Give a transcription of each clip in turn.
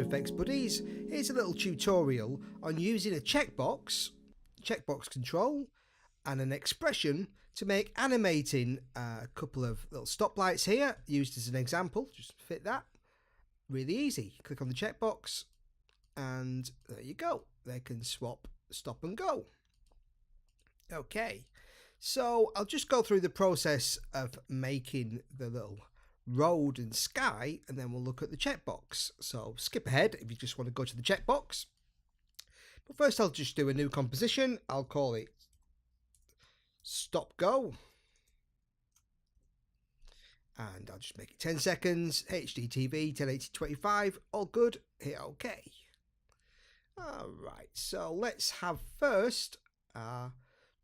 effects buddies. Here's a little tutorial on using a checkbox control and an expression to make animating a couple of little stoplights here, used as an example. Just fit that. Really easy. Click on the checkbox and there you go. They can swap stop and go. Okay, so I'll just go through the process of making the little road and sky, and then we'll look at the checkbox. So skip ahead if you just want to go to the checkbox. But first I'll just do a new composition. I'll call it stop go. And I'll just make it 10 seconds, HDTV, 1080-25, all good, hit OK. Alright, so let's have first our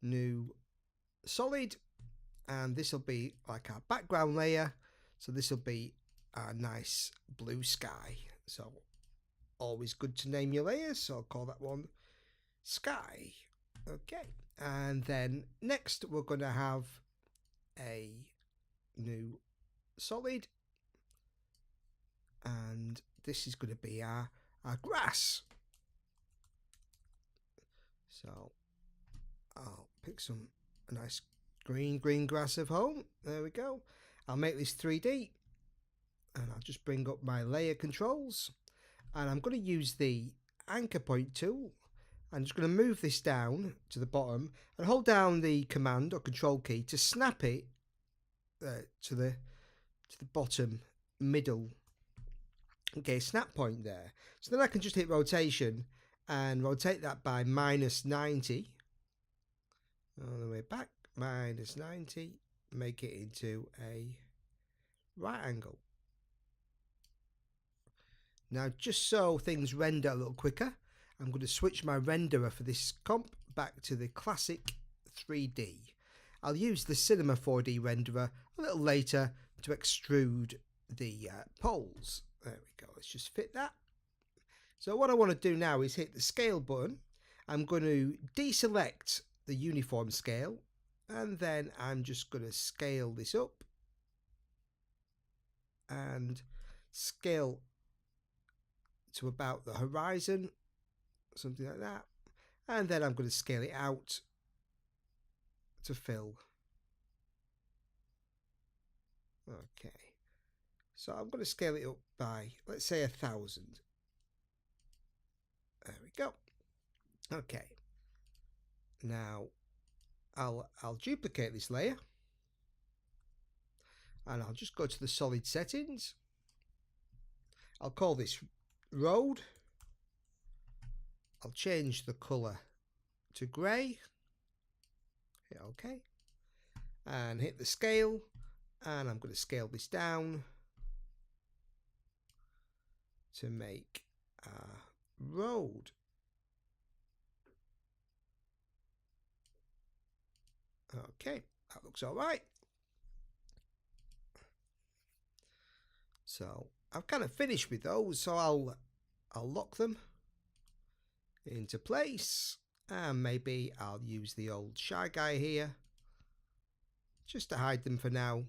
new solid, and this will be like our background layer. So this will be a nice blue sky. So always good to name your layers. So I'll call that one sky. Okay. And then next we're going to have a new solid. And this is going to be our grass. So I'll pick some nice green grass of home. There we go. I'll make this 3D and I'll just bring up my layer controls, and I'm going to use the anchor point tool. I'm just going to move this down to the bottom and hold down the command or control key to snap it to the bottom middle. Okay, snap point there. So then I can just hit rotation and rotate that by -90 all the way back, -90. Make it into a right angle. Now, just so things render a little quicker, I'm going to switch my renderer for this comp back to the classic 3D. I'll use the Cinema 4D renderer a little later to extrude the poles. There we go. Let's just fit that. So what I want to do now is hit the scale button. I'm going to deselect the uniform scale, and then I'm just going to scale this up and scale to about the horizon, something like that. And then I'm going to scale it out to fill. Okay. So I'm going to scale it up by, let's say, 1,000. There we go. Okay. Now I'll duplicate this layer and I'll just go to the solid settings. I'll call this road. I'll change the color to grey. Hit OK. And hit the scale. And I'm going to scale this down to make a road. Okay, that looks all right. So I've kind of finished with those, so I'll lock them into place, and maybe I'll use the old shy guy here just to hide them for now.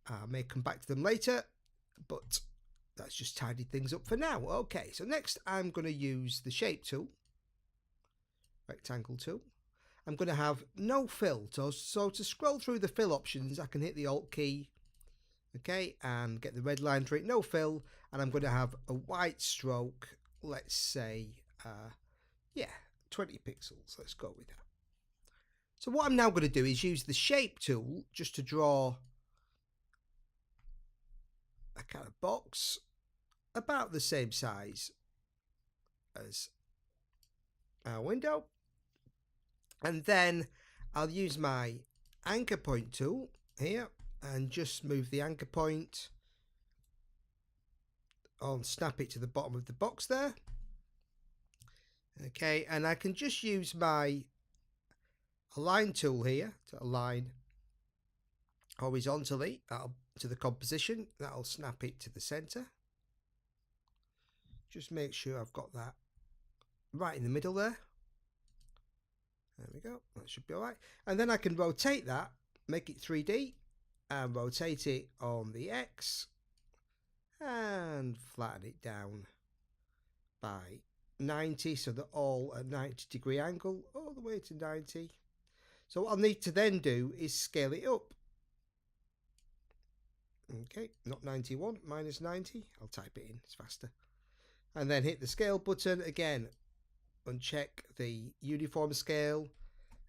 I may come back to them later, but that's just tidied things up for now. Okay, so next I'm going to use the shape tool, rectangle tool. I'm going to have no fill. So to scroll through the fill options, I can hit the Alt key, okay, and get the red line for it, no fill. And I'm going to have a white stroke, let's say, 20 pixels. Let's go with that. So what I'm now going to do is use the shape tool just to draw a kind of box about the same size as our window. And then I'll use my anchor point tool here and just move the anchor point on, snap it to the bottom of the box there. Okay, and I can just use my align tool here to align horizontally to the composition. That'll snap it to the center. Just make sure I've got that right in the middle there. There we go. That should be all right. And then I can rotate that, make it 3D, and rotate it on the X and flatten it down by 90, so they're all at 90-degree angle all the way to 90. So what I'll need to then do is scale it up. Okay, not 91, minus 90. I'll type it in, it's faster. And then hit the scale button again, uncheck the uniform scale,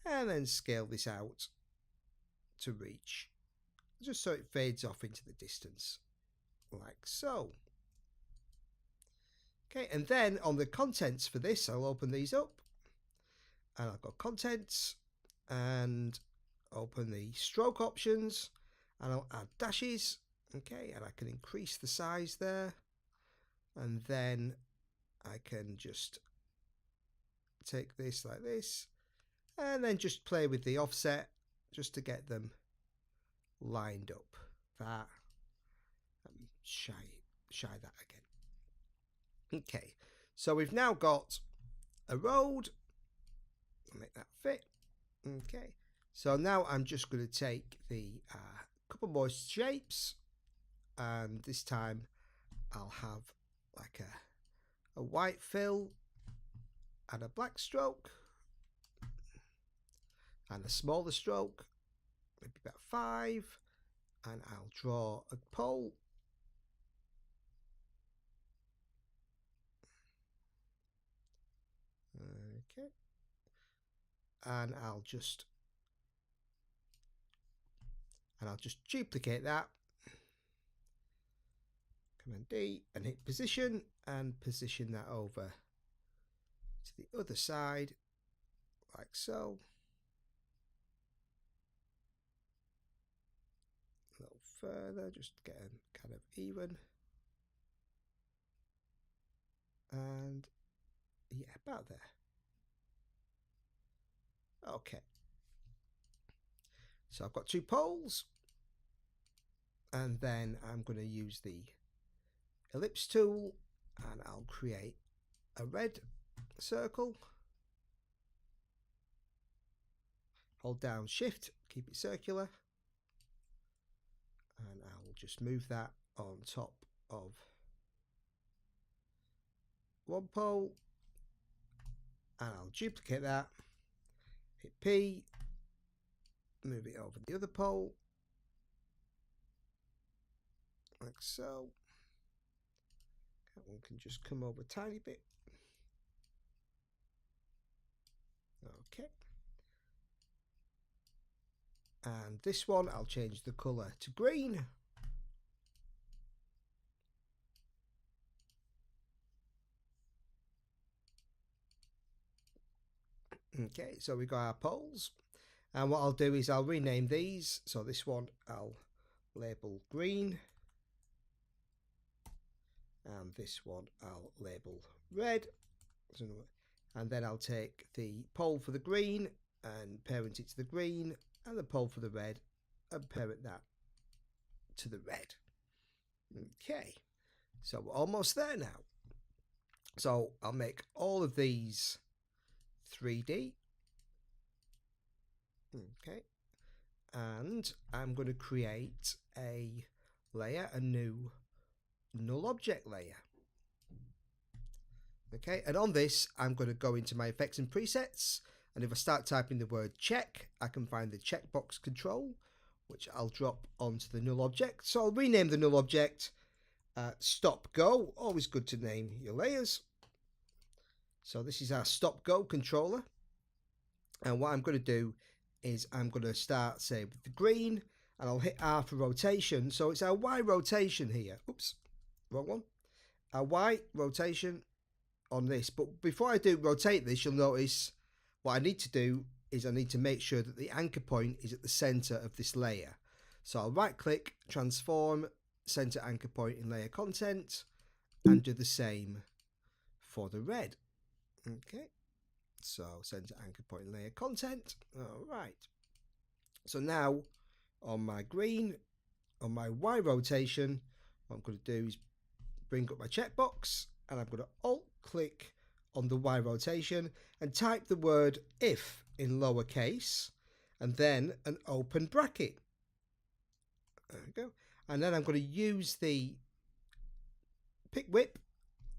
and then scale this out to reach, just so it fades off into the distance, like so. Okay, and then on the contents for this, I'll open these up, and I'll go contents, and open the stroke options, and I'll add dashes. Okay, and I can increase the size there, and then I can just take this like this, and then just play with the offset just to get them lined up. That, shy that again. Okay, so we've now got a road. I'll make that fit. Okay, so now I'm just going to take the couple more shapes, and this time I'll have like a white fill and a black stroke and a smaller stroke, maybe about 5, and I'll draw a pole. Okay, and I'll just duplicate that. Command D and hit position, and position that over to the other side like so. A little further, just get them kind of even. And yeah, about there. Okay. So I've got 2 poles, and then I'm going to use the ellipse tool, and I'll create a red circle. Hold down shift, keep it circular, and I'll just move that on top of one pole, and I'll duplicate that, hit P, move it over the other pole like so. That one can just come over a tiny bit. Okay, and this one I'll change the color to green. Okay, so we got our poles, and what I'll do is I'll rename these. So this one I'll label green, and this one I'll label red, and then I'll take the pole for the green and parent it to the green, and the pole for the red and parent that to the red. Okay, so we're almost there now. So I'll make all of these 3D. Okay, and I'm going to create a layer, a new null object layer. Okay, and on this I'm going to go into my effects and presets, and if I start typing the word check, I can find the checkbox control, which I'll drop onto the null object. So I'll rename the null object stop go. Always good to name your layers. So this is our stop go controller, and what I'm going to do is I'm going to start, say, with the green, and I'll hit R for rotation. So it's our Y rotation here. Oops, wrong one. Our Y rotation on this. But before I do rotate this, you'll notice what I need to do is I need to make sure that the anchor point is at the center of this layer. So I'll right click, transform, center anchor point in layer content, and do the same for the red. Okay, so center anchor point in layer content. All right, so now on my green, on my Y rotation, what I'm going to do is bring up my checkbox, and I'm going to alt click on the Y rotation and type the word if in lowercase, and then an open bracket. There we go. And then I'm going to use the pick whip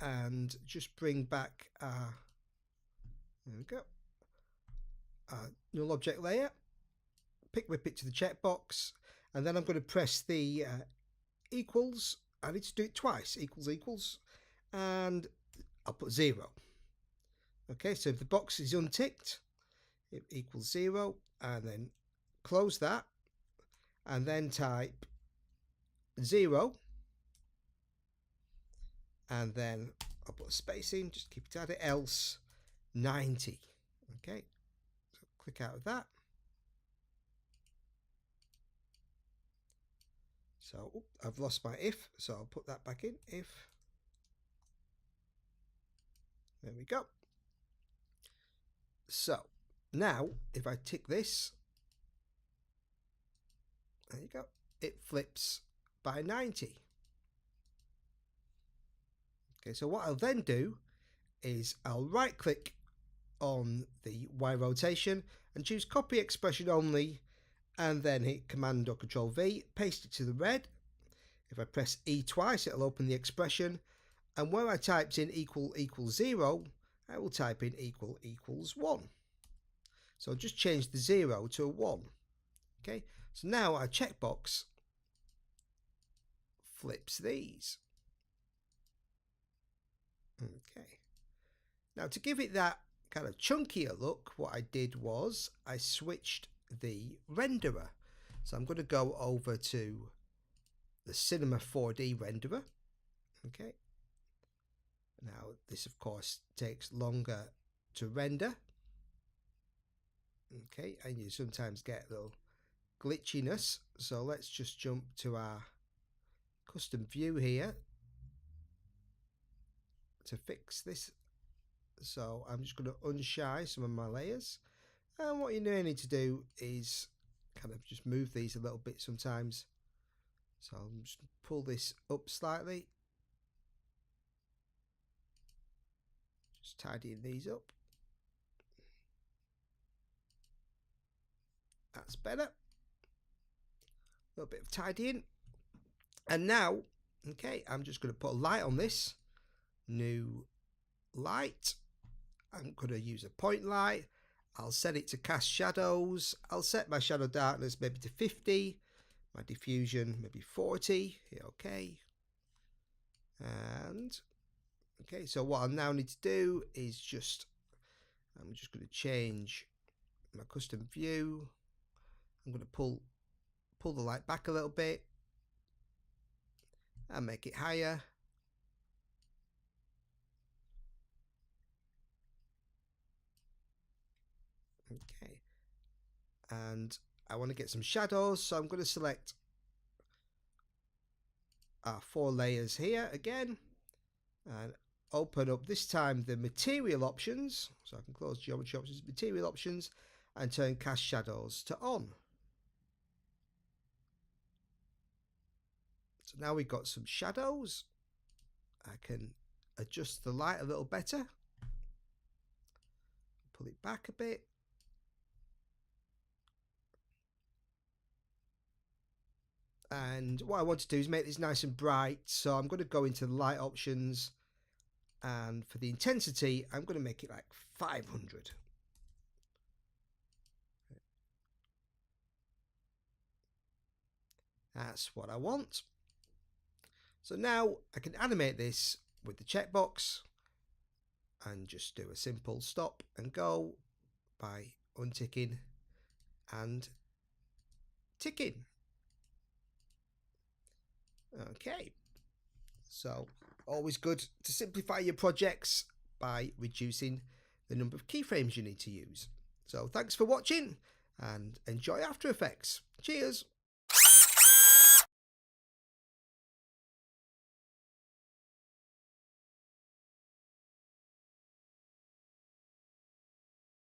and just bring back our, there we go, our null object layer, pick whip it to the checkbox, and then I'm going to press the equals. I need to do it twice, equals equals, and I'll put 0. Okay, so if the box is unticked, it equals 0, and then close that, and then type 0, and then I'll put a space in, just keep it at it, else 90. Okay, so click out of that. So I've lost my if, so I'll put that back in, if. There we go. So now if I tick this, there you go, it flips by 90. Okay, so what I'll then do is I'll right click on the Y rotation and choose copy expression only, and then hit Command or Control V, paste it to the red. If I press E twice, it'll open the expression, and where I typed in equal equals 0, I will type in equal equals 1. So I'll just change the 0 to a 1. Okay, so now our checkbox flips these. Okay, now to give it that kind of chunkier look, what I did was I switched the renderer. So I'm going to go over to the Cinema 4D renderer. Okay, now this of course takes longer to render. Okay, and you sometimes get a little glitchiness, so let's just jump to our custom view here to fix this. So I'm just going to unshy some of my layers, and what you need to do is kind of just move these a little bit sometimes. So I'll just pull this up slightly, just tidying these up. That's better. A little bit of tidying. And now, okay, I'm just going to put a light on this. New light. I'm going to use a point light. I'll set it to cast shadows. I'll set my shadow darkness maybe to 50. My diffusion maybe 40. Okay. And okay, so what I now need to do is I'm just going to change my custom view. I'm going to pull the light back a little bit and make it higher. Okay, and I want to get some shadows, so I'm going to select our 4 layers here again and open up this time the material options, so I can close geometry options, material options, and turn cast shadows to on. So now we've got some shadows. I can adjust the light a little better, pull it back a bit. And what I want to do is make this nice and bright, so I'm going to go into the light options, and for the intensity I'm going to make it like 500. That's what I want. So now I can animate this with the checkbox and just do a simple stop and go by unticking and ticking. Okay, so always good to simplify your projects by reducing the number of keyframes you need to use. So thanks for watching and enjoy After Effects. Cheers.